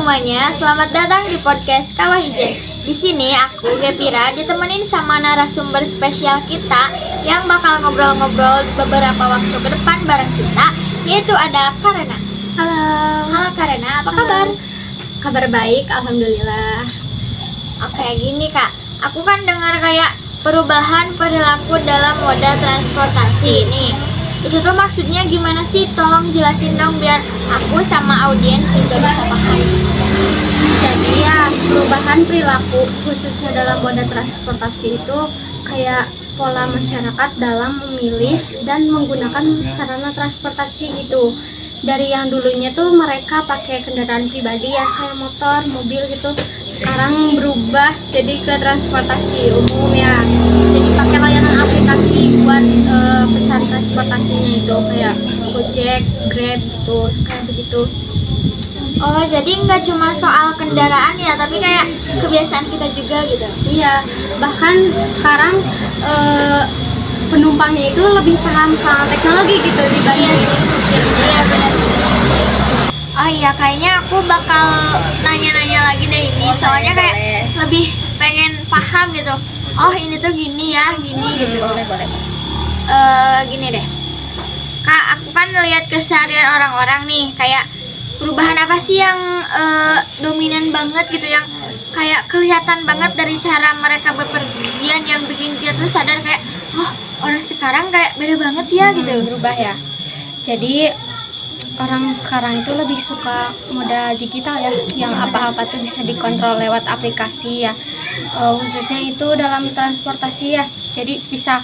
semuanya, selamat datang di podcast Kawah Ijen. Di sini aku Gepira ditemenin sama narasumber spesial kita yang bakal ngobrol-ngobrol beberapa waktu ke depan bareng kita, yaitu ada Karena. Halo. Halo Karena, apa kabar? Kabar baik, alhamdulillah. Oke, gini Kak, aku kan dengar kayak perubahan perilaku dalam moda transportasi nih. Itu tuh maksudnya gimana sih? Tolong jelasin dong biar aku sama audiens juga bisa paham. Jadi ya, perubahan perilaku khususnya dalam moda transportasi itu kayak pola masyarakat dalam memilih dan menggunakan sarana transportasi gitu. Dari yang dulunya tuh mereka pakai kendaraan pribadi ya, kayak motor, mobil gitu. Sekarang berubah jadi ke transportasi umum ya. Jadi pakai layanan aplikasi buat pesan transportasinya itu kayak Gojek, Grab gitu, kayak begitu. Oh, jadi nggak cuma soal kendaraan ya, tapi kayak kebiasaan kita juga gitu. Iya, bahkan sekarang penumpangnya itu lebih paham soal teknologi gitu dibanding supir. Iya benar. Oh iya, kayaknya aku bakal nanya-nanya lagi deh ini, soalnya kayak lebih pengen paham gitu. Oh ini tuh gini ya, gini gitu. Boleh. Gini deh, Kak, aku kan lihat keseharian orang-orang nih, kayak perubahan apa sih yang dominan banget gitu, yang kayak kelihatan banget dari cara mereka bepergian yang bikin dia tuh sadar kayak, oh orang sekarang kayak beda banget ya gitu. Berubah ya. Jadi orang sekarang itu lebih suka moda digital ya, yang apa-apa tuh bisa dikontrol lewat aplikasi ya. Khususnya itu dalam transportasi ya. Jadi bisa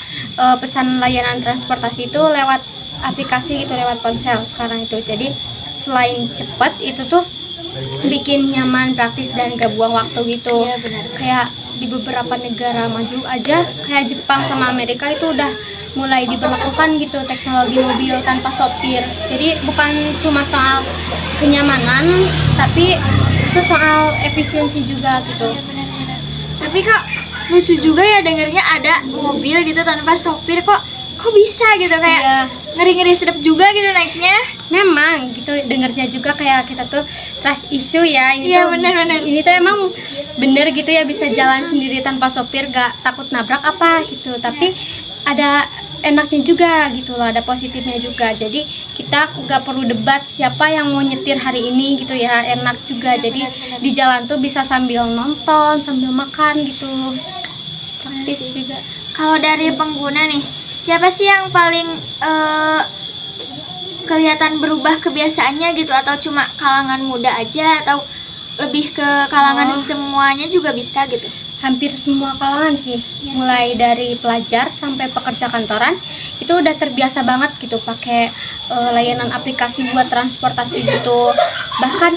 pesan layanan transportasi itu lewat aplikasi gitu, lewat ponsel sekarang itu. Jadi selain cepat itu tuh bikin nyaman, praktis dan gak buang waktu gitu. Iya benar. Kayak di beberapa negara maju aja kayak Jepang sama Amerika itu udah mulai diberlakukan gitu teknologi mobil tanpa sopir. Jadi bukan cuma soal kenyamanan, tapi itu soal efisiensi juga gitu. Iya benar-benar. Tapi kok lucu juga ya dengernya ada mobil gitu tanpa sopir, kok bisa gitu, kayak Iya. ngeri-ngeri sedap juga gitu naiknya. Memang gitu dengernya juga kayak kita tuh trust issue ya, ini Iya tuh benar-benar. ini tuh emang bener gitu ya, bisa jalan sendiri tanpa sopir, gak takut nabrak apa gitu. Tapi ada enaknya juga gitu loh, ada positifnya juga. Jadi kita gak perlu debat siapa yang mau nyetir hari ini gitu ya, enak juga. Jadi di jalan tuh bisa sambil nonton, sambil makan gitu, praktis sih. juga. Kalau dari pengguna nih, siapa sih yang paling kelihatan berubah kebiasaannya gitu, atau cuma kalangan muda aja, atau lebih ke kalangan semuanya juga bisa gitu? Hampir semua kalangan sih, Iya mulai dari pelajar sampai pekerja kantoran itu udah terbiasa banget gitu pakai layanan aplikasi buat transportasi gitu. Bahkan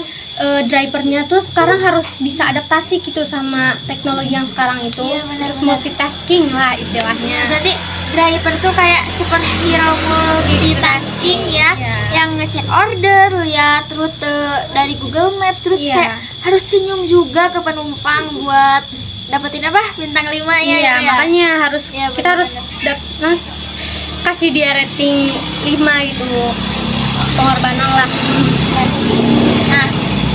drivernya tuh sekarang harus bisa adaptasi gitu sama teknologi yang sekarang itu. Iya, benar, Terus benar. multitasking lah istilahnya. Berarti driver tuh kayak superhero multitasking ya, Iya. yang ngecek order, lihat rute dari Google Maps, terus Iya. kayak harus senyum juga ke penumpang buat dapetin apa, bintang 5 ya. Iya, gitu ya. makanya harus Iya, kita harus kasih dia rating 5 gitu. Pengorbanan lah. Nah,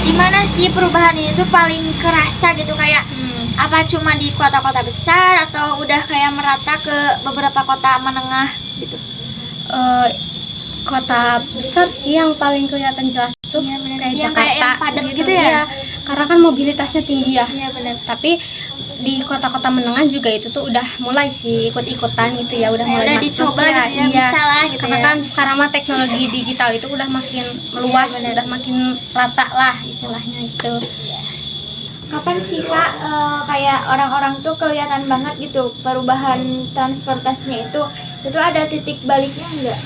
gimana sih perubahan ini tuh paling kerasa gitu, kayak apa cuma di kota-kota besar atau udah kayak merata ke beberapa kota menengah gitu? Kota besar sih yang paling kelihatan jelas tuh, Iya, benar kayak sih, yang Jakarta kayak yang padat gitu ya? Iya, karena kan mobilitasnya tinggi ya. Iya benar. Tapi di kota-kota menengah juga itu tuh udah mulai sih ikut-ikutan gitu ya, udah mulai Udah masuk dicoba ya. gitu ya, bisa lah gitu Karena ya. kan sekarang mah teknologi digital itu udah makin meluas, Iya, benar. udah makin rata lah istilahnya gitu. Kapan sih Kak kayak orang-orang tuh kelihatan banget gitu perubahan transportasinya itu ada titik baliknya enggak?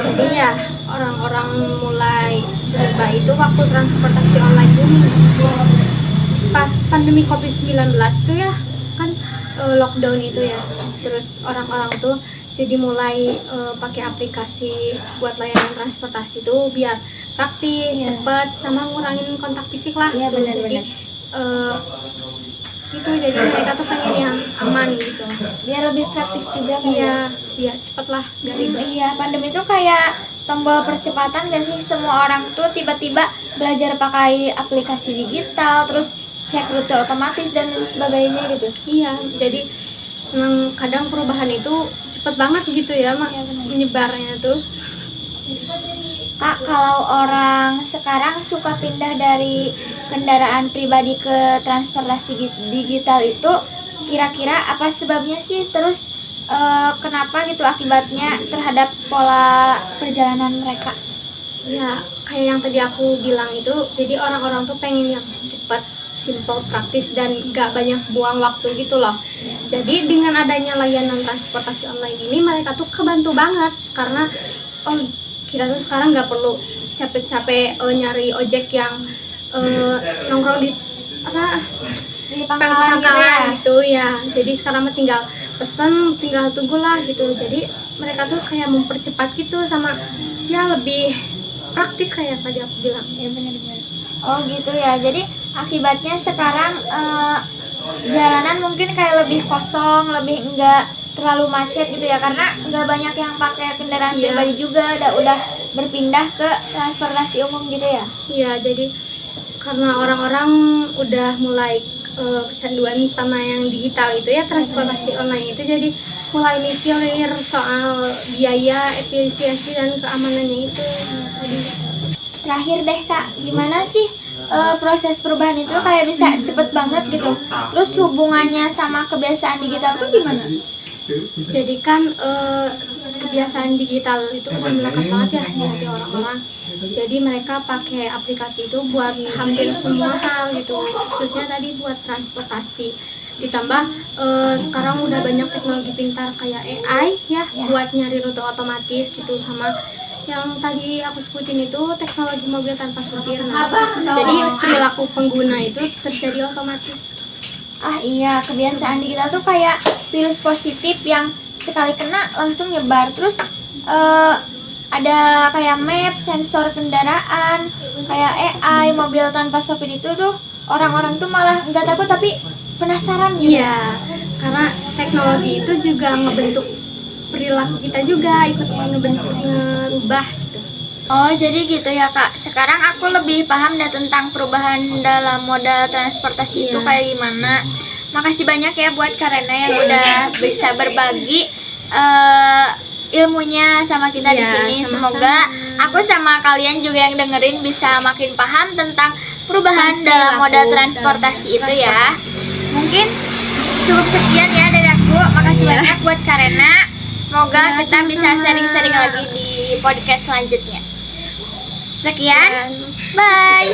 Jadi ya orang-orang mulai berubah itu waktu transportasi online booming. Pas pandemi COVID-19 tuh ya kan, lockdown itu ya. Terus orang-orang tuh jadi mulai pakai aplikasi buat layanan transportasi tuh biar praktis, Iya. cepet, sama ngurangin kontak fisik lah. Iya, gitu. benar-benar. Jadi gitu. Jadi mereka tuh pengen yang aman gitu. Biar lebih praktis juga kan ya. Iya cepet lah, gak ribet. Iya, pandemi itu kayak tombol percepatan gak sih? Semua orang tuh tiba-tiba belajar pakai aplikasi digital, terus cek rute otomatis dan sebagainya gitu. Iya, jadi memang kadang perubahan itu cepet banget gitu ya, Iya, benar. menyebarnya tuh. Kak, kalau orang sekarang suka pindah dari kendaraan pribadi ke transportasi digital itu kira-kira apa sebabnya sih? Terus kenapa gitu akibatnya terhadap pola perjalanan mereka? Ya, kayak yang tadi aku bilang itu, jadi orang-orang tuh pengen yang cepet, simple, praktis, dan gak banyak buang waktu gitu loh. Jadi dengan adanya layanan transportasi online ini, mereka tuh kebantu banget karena kita tuh sekarang nggak perlu capek-capek nyari ojek yang nongkrong di Di pangkalan gitu ya? pangkalan gitu ya. Jadi sekarang mah tinggal pesen, tinggal tunggulah gitu. Jadi mereka tuh kayak mempercepat gitu, sama ya lebih praktis kayak tadi aku bilang. Ya benar-benar. Oh gitu ya. Jadi akibatnya sekarang jalanan mungkin kayak lebih kosong, lebih enggak terlalu macet gitu ya, karena nggak banyak yang pakai kendaraan Iya. pribadi juga, udah berpindah ke transportasi umum gitu ya. Iya, jadi karena orang-orang udah mulai kecanduan sama yang digital itu ya, transportasi online itu, jadi mulai mikirin soal biaya, efisiensi, dan keamanannya itu tadi. Terakhir deh Kak, gimana sih proses perubahan itu kayak bisa cepet banget gitu? Terus hubungannya sama kebiasaan digital tuh gimana? Jadi kan kebiasaan digital itu udah melekat banget ya di hati orang-orang. Jadi mereka pakai aplikasi itu buat hampir semua hal gitu, khususnya tadi buat transportasi. Ditambah sekarang udah banyak teknologi pintar kayak AI ya, buat nyari rute otomatis gitu, sama yang tadi aku sebutin itu teknologi mobil tanpa supir. Nah, jadi perilaku pengguna itu terjadi otomatis. Ah iya, kebiasaan digital tuh kayak virus positif yang sekali kena langsung nyebar. Terus ada kayak map, sensor kendaraan, kayak AI, mobil tanpa sopir itu tuh orang-orang tuh malah nggak takut tapi penasaran gitu. Iya, karena teknologi itu juga ngebentuk perilaku kita juga, ikut ngerubah gitu. Oh jadi gitu ya Kak. Sekarang aku lebih paham dah tentang perubahan dalam moda transportasi itu kayak gimana. Makasih banyak ya buat Karena yang udah bisa berbagi ilmunya sama kita di Ya, sini. sama-sama. Semoga aku sama kalian juga yang dengerin bisa makin paham tentang perubahan dalam moda transportasi itu ya. Mungkin cukup sekian ya dari aku. Makasih banyak buat Karena. Semoga kita bisa sering-sering lagi di podcast selanjutnya. Sekian, bye.